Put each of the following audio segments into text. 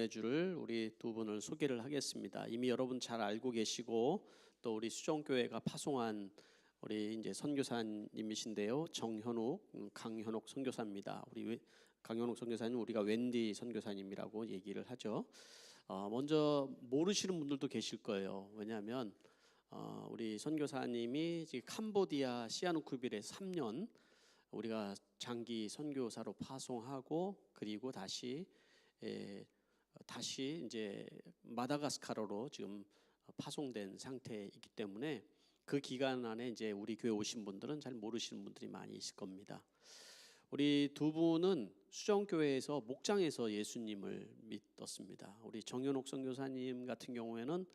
주를 우리 두 분을 소개를 하겠습니다. 이미 여러분 잘 알고 계시고 또 우리 수정교회가 파송한 우리 이제 선교사님이신데요. 정현욱, 강현욱 선교사입니다. 우리 강현욱 선교사님 우리가 웬디 선교사님이라고 얘기를 하죠. 먼저 모르시는 분들도 계실 거예요. 왜냐하면 우리 선교사님이 지금 캄보디아 시아누쿠빌에 3년 우리가 장기 선교사로 파송하고 그리고 다시 이제 마다가스카르로 지금 파송된 상태이기 때문에 그 기간 안에 이제 우리 교회 오신 분들은 잘 모르시는 분들이 많이 있을 겁니다. 우리 두 분은 수정교회에서 목장에서 예수님을 믿었습니다. 우리 정현옥 선교사님 같은 경우에는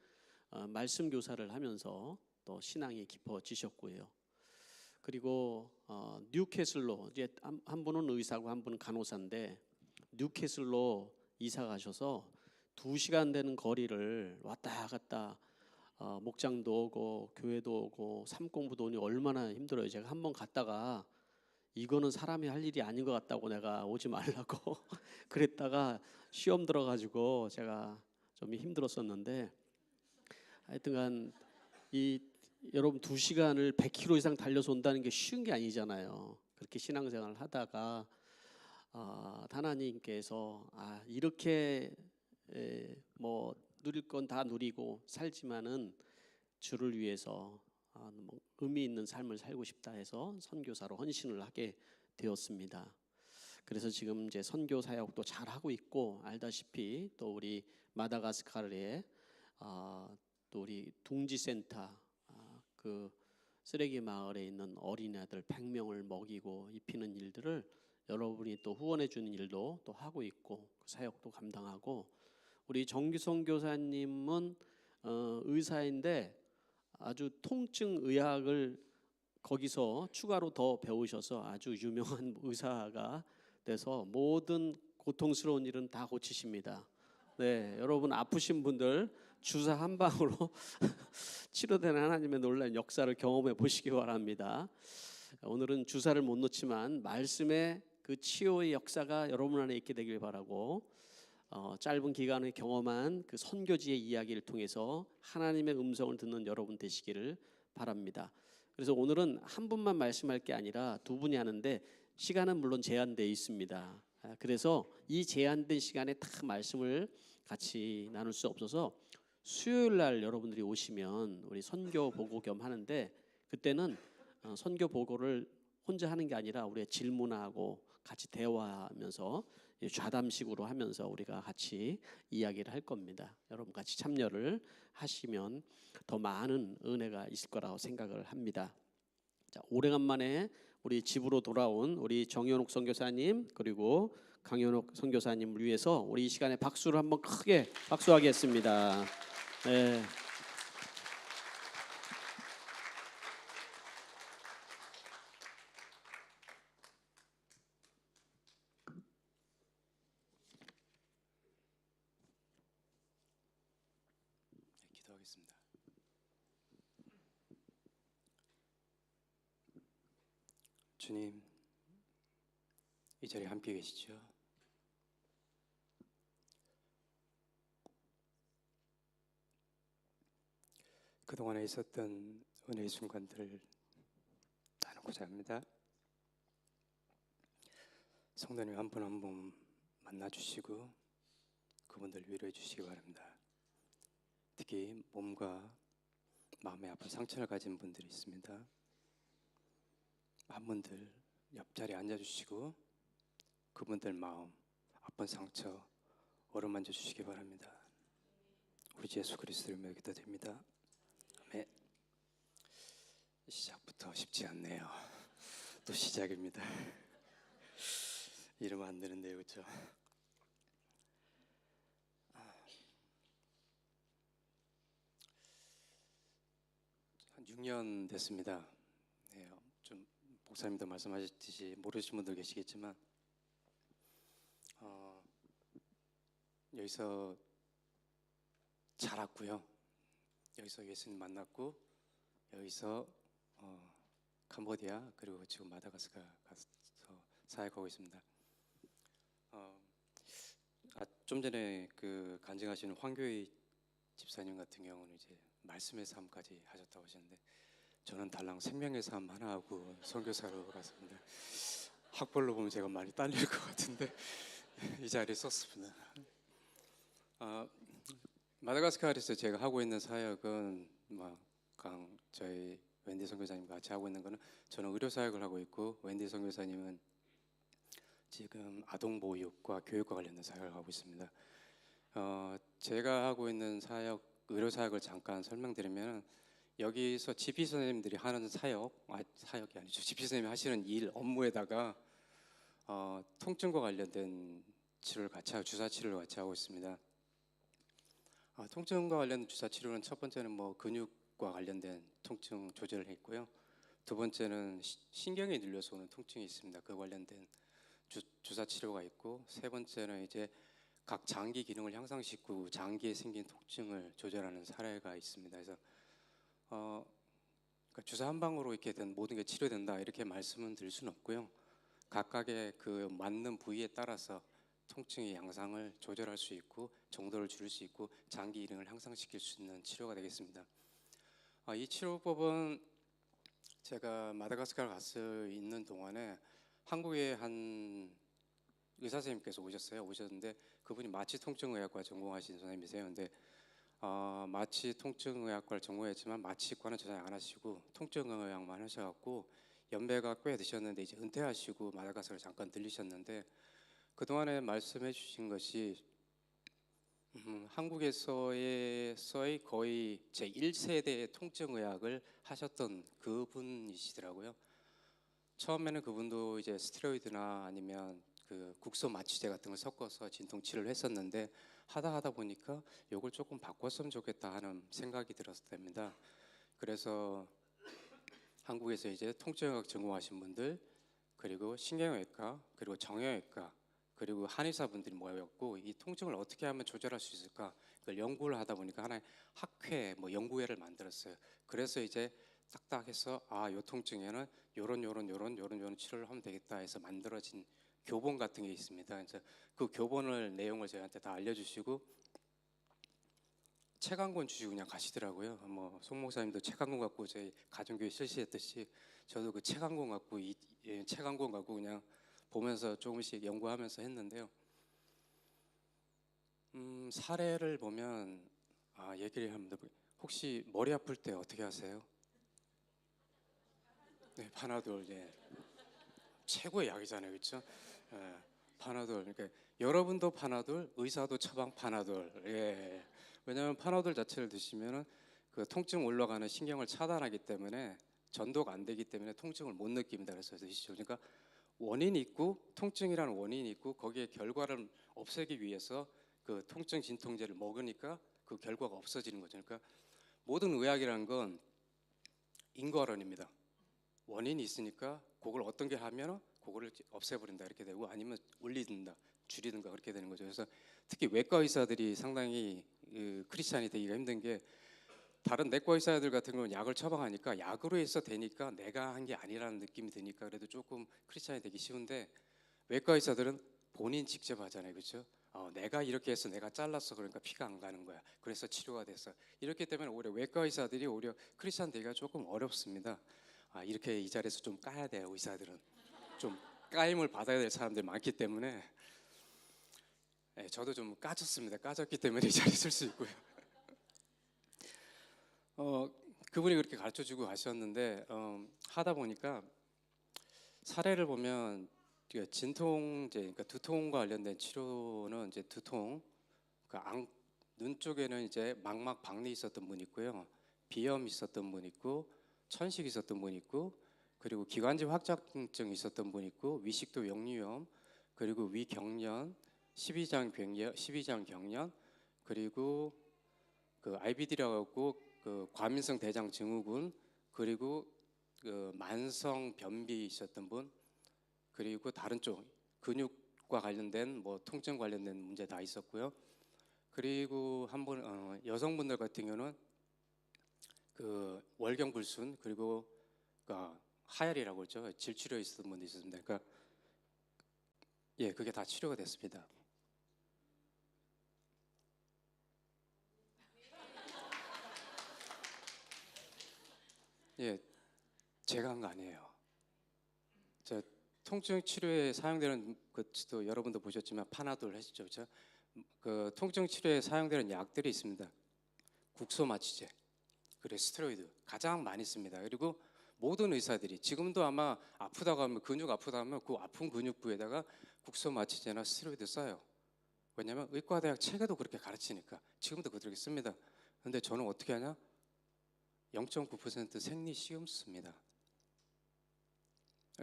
말씀 교사를 하면서 또 신앙이 깊어지셨고요. 그리고 뉴캐슬로 이제 한 분은 의사고 한 분은 간호사인데 뉴캐슬로 이사 가셔서 2시간 되는 거리를 왔다 갔다 목장도 오고 교회도 오고 삶공부도 오니 얼마나 힘들어요. 제가 한번 갔다가 이거는 사람이 할 일이 아닌 것 같다고 내가 오지 말라고 그랬다가 시험 들어가지고 제가 좀 힘들었었는데 하여튼간 여러분 2시간을 100km 이상 달려서 온다는 게 쉬운 게 아니잖아요. 그렇게 신앙생활을 하다가 하나님께서 이렇게 뭐 누릴 건 다 누리고 살지만은 주를 위해서 의미 있는 삶을 살고 싶다 해서 선교사로 헌신을 하게 되었습니다. 그래서 지금 이제 선교 사역도 잘 하고 있고 알다시피 또 우리 마다가스카르에 또 우리 둥지센터 그 쓰레기 마을에 있는 어린아이들 100명을 먹이고 입히는 일들을 여러분이 또 후원해 주는 일도 또 하고 있고 그 사역도 감당하고 우리 정규성 교사님은 의사인데 아주 통증 의학을 거기서 추가로 더 배우셔서 아주 유명한 의사가 돼서 모든 고통스러운 일은 다 고치십니다. 네, 여러분 아프신 분들 주사 한 방으로 치료되는 하나님의 놀라운 역사를 경험해 보시기 바랍니다. 오늘은 주사를 못 놓지만 말씀의 그 치유의 역사가 여러분 안에 있게 되길 바라고 짧은 기간에 경험한 그 선교지의 이야기를 통해서 하나님의 음성을 듣는 여러분 되시기를 바랍니다. 그래서 오늘은 한 분만 말씀할 게 아니라 두 분이 하는데 시간은 물론 제한되어 있습니다. 그래서 이 제한된 시간에 다 말씀을 같이 나눌 수 없어서 수요일 날 여러분들이 오시면 우리 선교 보고 겸 하는데 그때는 선교 보고를 혼자 하는 게 아니라 우리가 질문하고 같이 대화하면서 좌담식으로 하면서 우리가 같이 이야기를 할 겁니다. 여러분 같이 참여를 하시면 더 많은 은혜가 있을 거라고 생각을 합니다. 자, 오래간만에 우리 집으로 돌아온 우리 정현옥 선교사님 그리고 강현옥 선교사님을 위해서 우리 이 시간에 박수를 한번 크게 박수하겠습니다. 네. 기도하겠습니다. 주님, 이 자리에 함께 계시죠? 그동안에 있었던 은혜의 순간들을 나누고자 합니다. 성도님 한 분 한 분 만나주시고 그분들 위로해 주시기 바랍니다. 특히 몸과 마음에 아픈 상처를 가진 분들이 있습니다. 한 분들 옆자리에 앉아주시고 그분들 마음, 아픈 상처 어루만져 주시기 바랍니다. 우리 주 예수 그리스도를 믿어 기도드립니다. 아멘. 시작부터 쉽지 않네요. 또 시작입니다. 이러면 안 되는데요, 그렇죠? 한 6년 됐습니다. 네, 좀 목사님도 말씀하셨듯이 모르시는 분들 계시겠지만 여기서 자랐고요. 여기서 예수님 만났고 여기서 캄보디아 그리고 지금 마다가스카르 가서 사역하고 있습니다. 좀 전에 그 간증하시는 황교희 집사님 같은 경우는 이제 말씀의 삶까지 하셨다고 하셨는데 저는 달랑 생명의 삶 하나 하고 선교사로 갔었는데 학벌로 보면 제가 많이 딸릴 것 같은데 이 자리에 썼습니다. 아, 마다가스카르에서 제가 하고 있는 사역은 저희 웬디 선교사님과 같이 하고 있는 거는 저는 의료 사역을 하고 있고 웬디 선교사님은 지금 아동 보육과 교육과 관련된 사역을 하고 있습니다. 제가 하고 있는 사역 의료 사역을 잠깐 설명드리면 여기서 GP 선생님들이 하는 사역이 아니죠. GP 선생님이 하시는 일 업무에다가 통증과 관련된 치료를 같이 하고 주사 치료를 같이 하고 있습니다. 통증과 관련된 주사 치료는 첫 번째는 뭐 근육과 관련된 통증 조절을 했고요. 두 번째는 신경이 눌려서 오는 통증이 있습니다. 그 관련된 주사 치료가 있고 세 번째는 이제 각 장기 기능을 향상시키고 장기에 생긴 통증을 조절하는 사례가 있습니다. 그래서 그러니까 주사 한 방으로 이렇게 모든 게 치료된다 이렇게 말씀은 드릴 수는 없고요. 각각의 그 맞는 부위에 따라서 통증의 양상을 조절할 수 있고 정도를 줄일 수 있고 장기 기능을 향상시킬 수 있는 치료가 되겠습니다. 이 치료법은 제가 마다가스카르 가서 있는 동안에 한국에 한 의사 선생님께서 오셨는데 그분이 마취 통증의학과 전공하신 선생님이세요. 근데 마취 통증의학과를 전공했지만 마취과는 전혀 안 하시고 통증의학만 하셔갖고 연배가 꽤 되셨는데 이제 은퇴하시고 마다가스카르 잠깐 들리셨는데 그 동안에 말씀해 주신 것이 한국에서의 거의 제 1세대의 통증의학을 하셨던 그분이시더라고요. 처음에는 그분도 이제 스테로이드나 아니면 그 국소 마취제 같은 걸 섞어서 진통 치료를 했었는데 하다 보니까 이걸 조금 바꿨으면 좋겠다 하는 생각이 들었답니다. 그래서 한국에서 이제 통증의학 전공하신 분들 그리고 신경외과 그리고 정형외과 그리고 한의사분들이 모였고 이 통증을 어떻게 하면 조절할 수 있을까 그걸 연구를 하다 보니까 하나의 학회 연구회를 만들었어요. 그래서 이제 딱딱해서 요 통증에는 요런 치료를 하면 되겠다 해서 만들어진 교본 같은 게 있습니다. 그래서 그 교본을 내용을 저희한테 다 알려주시고 책 한 권 주시고 그냥 가시더라고요. 송 목사님도 책 한 권 갖고 저희 가정교회 실시했듯이 저도 그 책 한 권 갖고 책 한 권 갖고 그냥 보면서 조금씩 연구하면서 했는데요. 사례를 보면 얘기를 합니다. 혹시 머리 아플 때 어떻게 하세요? 네, 파나돌. 예. 최고의 약이잖아요, 그렇죠? 예, 파나돌. 그러니까 여러분도 파나돌, 의사도 처방 파나돌. 예. 왜냐하면 파나돌 자체를 드시면은 그 통증 올라가는 신경을 차단하기 때문에 전도가 안 되기 때문에 통증을 못 느낍니다. 그래서 드시죠. 그러니까 원인이 있고 통증이라는 원인이 있고 거기에 결과를 없애기 위해서 그 통증 진통제를 먹으니까 그 결과가 없어지는 거죠. 그러니까 모든 의학이라는 건 인과론입니다. 원인이 있으니까 그걸 어떤 게 하면 그거를 없애버린다 이렇게 되고 아니면 올리든가 줄이든가 그렇게 되는 거죠. 그래서 특히 외과 의사들이 상당히 크리스찬이 되기가 힘든 게 다른 내과 의사들 같은 경우는 약을 처방하니까 약으로 해서 되니까 내가 한 게 아니라는 느낌이 드니까 그래도 조금 크리스찬이 되기 쉬운데 외과 의사들은 본인 직접 하잖아요, 그렇죠? 내가 이렇게 해서 내가 잘랐어 그러니까 피가 안 가는 거야. 그래서 치료가 됐어. 이렇기 때문에 오히려 외과 의사들이 오히려 크리스찬 되기가 조금 어렵습니다. 이렇게 이 자리에서 좀 까야 돼요. 의사들은 좀 까임을 받아야 될 사람들이 많기 때문에 저도 좀 까졌습니다. 까졌기 때문에 이 자리에 쓸 수 있고요. 그분이 그렇게 가르쳐주고 가셨는데 하다 보니까 사례를 보면 진통제, 그러니까 두통과 관련된 치료는 이제 두통, 그러니까 눈 쪽에는 이제 망막 박리 있었던 분 있고요, 비염 있었던 분 있고, 천식 있었던 분 있고, 그리고 기관지 확장증 있었던 분 있고, 위식도 역류염, 그리고 위경련, 십이장 경련, 그리고 그 IBD라고 하고 그 과민성 대장 증후군, 그리고 그 만성 변비 있었던 분, 그리고 다른 쪽 근육과 관련된 통증 관련된 문제 다 있었고요. 그리고 한 분 여성분들 같은 경우는 그 월경불순 그리고 하혈이라고 그러죠. 질치료 있었던 분도 있었습니다. 그러니까 그게 다 치료가 됐습니다. 예, 제가 한 거 아니에요. 저 통증 치료에 사용되는 것도 여러분도 보셨지만 파나돌 하시죠, 그렇죠? 그 통증 치료에 사용되는 약들이 있습니다. 국소 마취제, 그리고 스테로이드 가장 많이 씁니다. 그리고 모든 의사들이 지금도 아마 아프다고 하면 근육 아프다 하면 그 아픈 근육부에다가 국소 마취제나 스테로이드 써요. 왜냐하면 의과대학 책에도 그렇게 가르치니까 지금도 그렇게 씁니다. 근데 저는 어떻게 하냐? 0.9% 생리식염수입니다.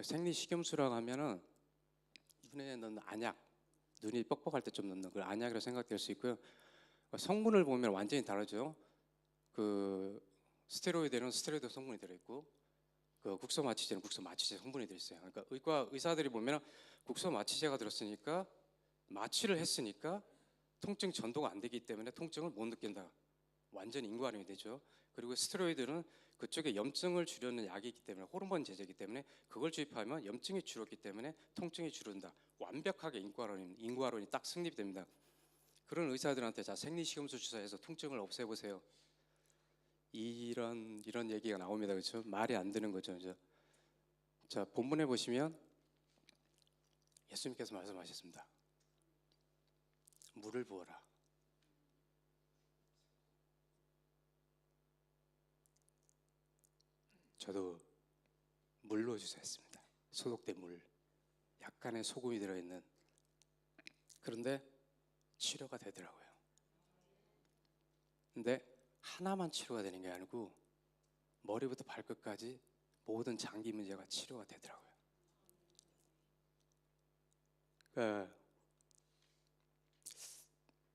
생리식염수라고 하면은 눈에 넣는 안약, 눈이 뻑뻑할 때 좀 넣는 그 안약이라고 생각될 수 있고요. 성분을 보면 완전히 다르죠. 그 스테로이드는 스테로이드 성분이 들어있고 그 국소 마취제는 국소 마취제 성분이 들어있어요. 그러니까 의과 의사들이 보면 국소 마취제가 들었으니까 마취를 했으니까 통증 전도가 안 되기 때문에 통증을 못 느낀다. 완전 인과응이 되죠. 그리고 스테로이드는 그쪽에 염증을 줄이는 약이기 때문에 호르몬 제제이기 때문에 그걸 주입하면 염증이 줄었기 때문에 통증이 줄은다. 완벽하게 인과론이 딱 성립됩니다. 그런 의사들한테 자 생리식염수 주사해서 통증을 없애보세요. 이런 얘기가 나옵니다. 그렇죠? 말이 안 되는 거죠. 그죠? 자 본문에 보시면 예수님께서 말씀하셨습니다. 물을 부어라. 저도 물로 주사했습니다. 소독된 물, 약간의 소금이 들어있는. 그런데 치료가 되더라고요. 근데 하나만 치료가 되는 게 아니고 머리부터 발끝까지 모든 장기 문제가 치료가 되더라고요. 그러니까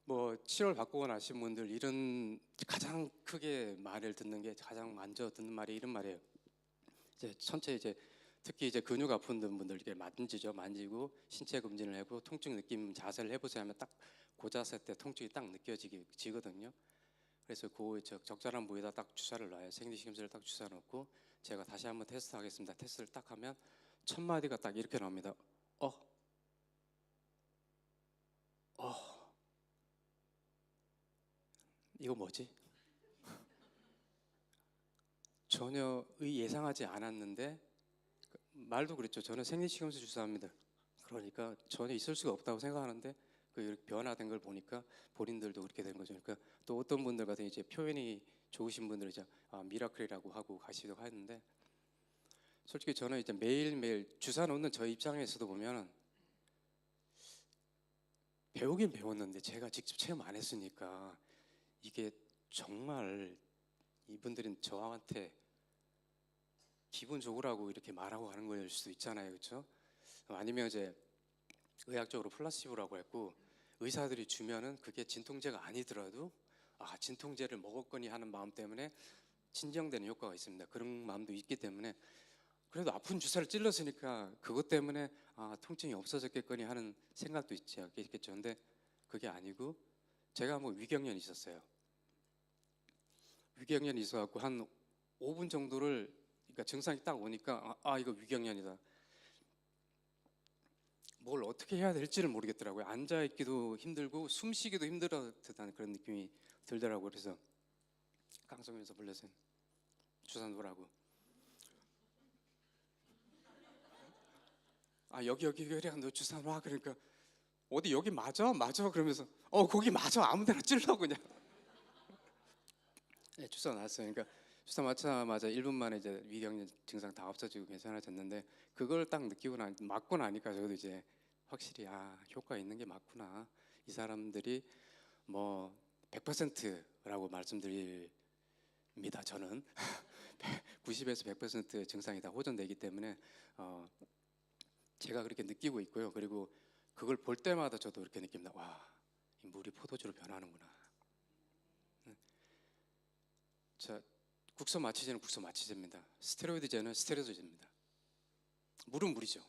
뭐 치료를 받고 나신 분들 이런 가장 크게 말을 듣는 게 가장 먼저 듣는 말이 이런 말이에요. 이제 전체 이제 특히 이제 근육 아픈 분들 이렇게 만지죠. 만지고 신체 검진을 해보고 통증 느낌 자세를 해보세요 하면 딱 그 자세 때 통증이 딱 느껴지거든요. 그래서 그 적절한 부위에다 딱 주사를 놔요. 생리식염수를 딱 주사 놓고 제가 다시 한번 테스트하겠습니다. 테스트를 딱 하면 첫 마디가 딱 이렇게 나옵니다. 이거 뭐지? 전혀 예상하지 않았는데 말도 그랬죠. 저는 생리식염수 주사합니다. 그러니까 전혀 있을 수가 없다고 생각하는데 그 이렇게 변화된 걸 보니까 본인들도 그렇게 된 거죠. 그러니까 또 어떤 분들 같은 이제 표현이 좋으신 분들은 이제 미라클이라고 하고 가시기도 하는데 솔직히 저는 이제 매일매일 주사 놓는 저 입장에서도 보면 배우긴 배웠는데 제가 직접 체험 안 했으니까 이게 정말 이분들은 저한테 기분 좋으라고 이렇게 말하고 하는 거일 수도 있잖아요, 그렇죠? 아니면 이제 의학적으로 플라시보라고 했고 의사들이 주면은 그게 진통제가 아니더라도 진통제를 먹었거니 하는 마음 때문에 진정되는 효과가 있습니다. 그런 마음도 있기 때문에 그래도 아픈 주사를 찔렀으니까 그것 때문에 통증이 없어졌겠거니 하는 생각도 있겠죠. 근데 그게 아니고 제가 뭐 위경련이 있었어요. 위경련이 있어갖고 한 5분 정도를 그러니까 증상이 딱 오니까 이거 위경련이다. 뭘 어떻게 해야 될지를 모르겠더라고요. 앉아 있기도 힘들고 숨쉬기도 힘들었다는 그런 느낌이 들더라고요. 그래서 깡송면서 불러서 주사 놓으라고. 여기 그래 너 주사 놔. 그러니까 어디 여기 맞아 그러면서 거기 맞아 아무데나 찔러 그냥. 네, 주사 놨어요. 그러니까 주사 맞자마자 1분 만에 이제 위경련 증상 다 없어지고 괜찮아졌는데 그걸 딱 맞고 나니까 저도 이제 확실히 효과 있는 게 맞구나. 이 사람들이 뭐 100%라고 말씀드립니다. 저는 90에서 100% 증상이 다 호전되기 때문에 제가 그렇게 느끼고 있고요. 그리고 그걸 볼 때마다 저도 그렇게 느낍니다. 이 물이 포도주로 변하는구나. 자, 국소 마취제는 국소 마취제입니다. 스테로이드제는 스테로이드제입니다. 물은 물이죠.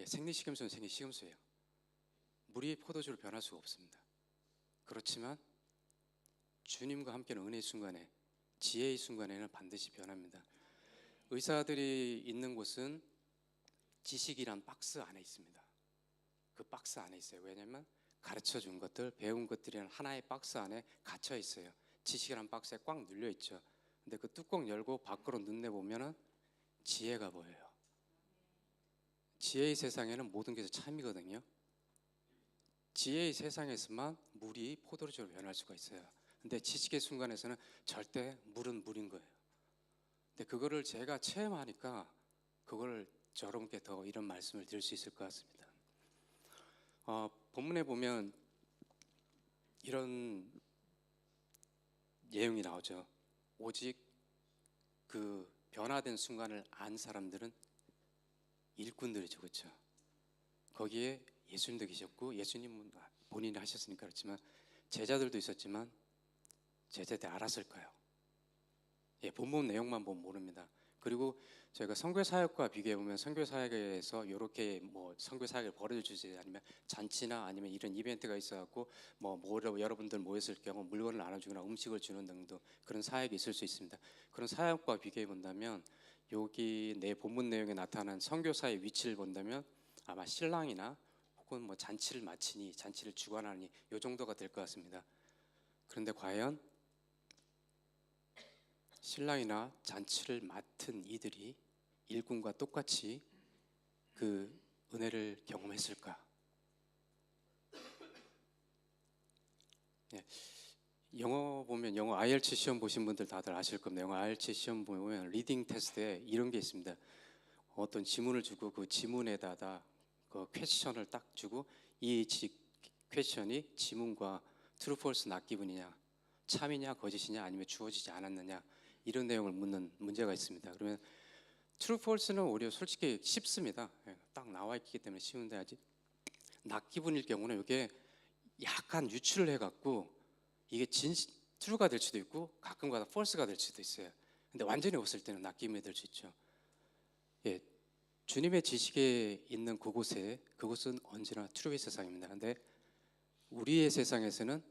생리식염수는 생리식염수예요. 물이 포도주로 변할 수가 없습니다. 그렇지만 주님과 함께는 은혜의 순간에 지혜의 순간에는 반드시 변합니다. 의사들이 있는 곳은 지식이란 박스 안에 있습니다. 그 박스 안에 있어요. 왜냐하면 가르쳐 준 것들, 배운 것들이란 하나의 박스 안에 갇혀 있어요. 지식이란 박스에 꽉 눌려 있죠. 근데 그 뚜껑 열고 밖으로 눈내 보면은 지혜가 보여요. 지혜의 세상에는 모든 게 참이거든요. 지혜의 세상에서만 물이 포도주로 변할 수가 있어요. 근데 지식의 순간에서는 절대 물은 물인 거예요. 근데 그거를 제가 체험하니까 그걸 여러분께 더 이런 말씀을 드릴 수 있을 것 같습니다. 본문에 보면 이런 내용이 나오죠. 오직 그 변화된 순간을 안 사람들은 일꾼들이죠, 그렇죠? 거기에 예수님도 계셨고 예수님은 본인이 하셨으니까 그렇지만 제자들도 있었지만 제자들 알았을까요? 예, 본문 내용만 보면 모릅니다. 그리고 저희가 선교 사역과 비교해 보면 선교 사역에서 이렇게 뭐 선교 사역을 벌여 주지 아니면 잔치나 아니면 이런 이벤트가 있어갖고 뭐 여러분들 모였을 경우 물건을 나눠주거나 음식을 주는 등등 그런 사역이 있을 수 있습니다. 그런 사역과 비교해 본다면 여기 내 본문 내용에 나타난 선교사의 위치를 본다면 아마 신랑이나 혹은 뭐 잔치를 마치니 잔치를 주관하니 요 정도가 될 것 같습니다. 그런데 과연 신랑이나 잔치를 맡은 이들이 일꾼과 똑같이 그 은혜를 경험했을까? 예, 영어 보면 영어 IELTS 시험 보신 분들 다들 아실 겁니다. 영어 IELTS 시험 보면 리딩 테스트에 이런 게 있습니다. 어떤 지문을 주고 그 지문에다가 그 퀘스천을 딱 주고 이 퀘스천이 지문과 트루 폴스 낫기분이냐 참이냐 거짓이냐 아니면 주어지지 않았느냐 이런 내용을 묻는 문제가 있습니다. 그러면 트루 폴스는 오히려 솔직히 쉽습니다. 딱 나와 있기 때문에 쉬운데 아직 낫기분일 경우는 이게 약간 유출을 해갖고 이게 트루가 될 수도 있고 가끔가다 폴스가 될 수도 있어요. 근데 완전히 없을 때는 낫기분이 될 수 있죠. 예, 주님의 지식에 있는 그곳은 언제나 트루의 세상입니다. 근데 우리의 세상에서는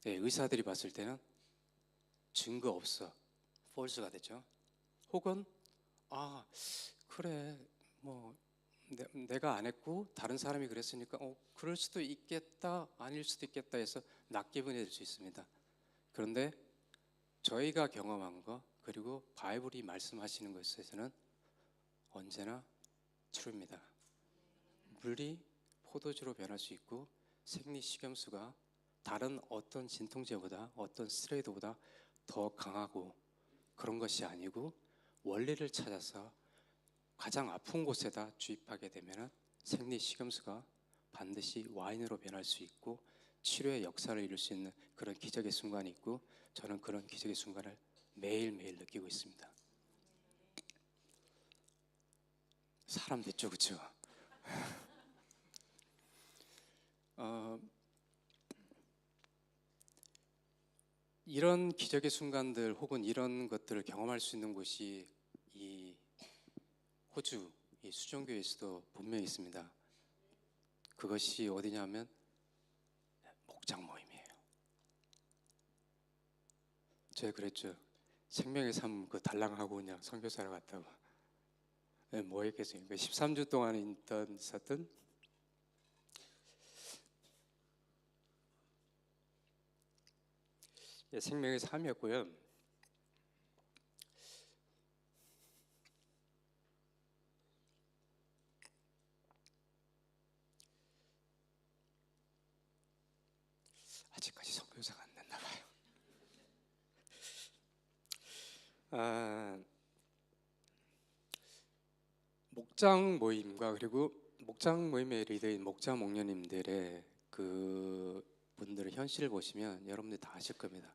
의사들이 봤을 때는 증거 없어 폴스가 되죠. 혹은 그래 뭐 내가 안 했고 다른 사람이 그랬으니까 그럴 수도 있겠다 아닐 수도 있겠다 해서 낫기분이 될 수 있습니다. 그런데 저희가 경험한 거 그리고 바이블이 말씀하시는 것에서는 언제나 트루입니다. 물이 포도주로 변할 수 있고 생리 식염수가 다른 어떤 진통제보다 어떤 스테로이드보다 더 강하고 그런 것이 아니고 원리를 찾아서 가장 아픈 곳에다 주입하게 되면 생리 식염수가 반드시 와인으로 변할 수 있고 치료의 역사를 이룰 수 있는 그런 기적의 순간이 있고 저는 그런 기적의 순간을 매일매일 느끼고 있습니다. 사람 됐죠, 그렇죠? 이런 기적의 순간들 혹은 이런 것들을 경험할 수 있는 곳이 이 호주 이 수종교에서도 분명히 있습니다. 그것이 어디냐면 목장 모임이에요. 제가 그랬죠. 생명의 삶 그 달랑하고 그냥 선교사를 갔다고. 뭐 했겠어요. 13주 동안 있었던 생명의 삶이었고요. 아직까지 선교사가 안 됐나 봐요. 목장 모임과 그리고 목장 모임의 리더인 목자 목녀님들의 그 분들의 현실을 보시면 여러분들 다 아실 겁니다.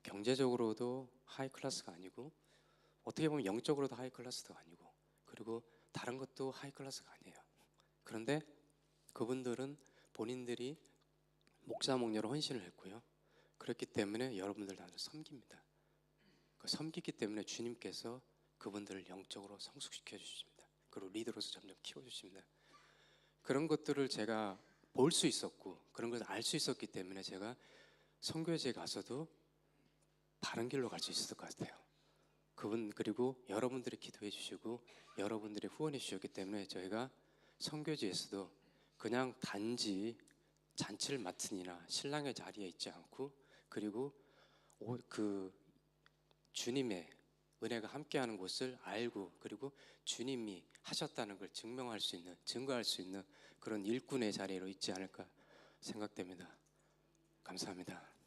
경제적으로도 하이 클래스가 아니고 어떻게 보면 영적으로도 하이 클래스도 아니고 그리고 다른 것도 하이 클래스가 아니에요. 그런데 그분들은 본인들이 목자 목녀로 헌신을 했고요. 그렇기 때문에 여러분들 다들 섬깁니다. 섬기기 때문에 주님께서 그분들을 영적으로 성숙시켜 주십니다. 그리고 리더로서 점점 키워주십니다. 그런 것들을 제가 볼 수 있었고 그런 것을 알 수 있었기 때문에 제가 선교지에 가서도 바른 길로 갈 수 있었을 것 같아요. 그분 그리고 여러분들이 기도해 주시고 여러분들이 후원해 주셨기 때문에 저희가 선교지에서도 그냥 단지 잔치를 맡으니나 신랑의 자리에 있지 않고 그리고 그 주님의 은혜가 함께하는 곳을 알고 그리고 주님이 하셨다는 걸 증명할 수 있는, 증거할 수 있는 그런 일꾼의 자리로 있지 않을까 생각됩니다. 감사합니다.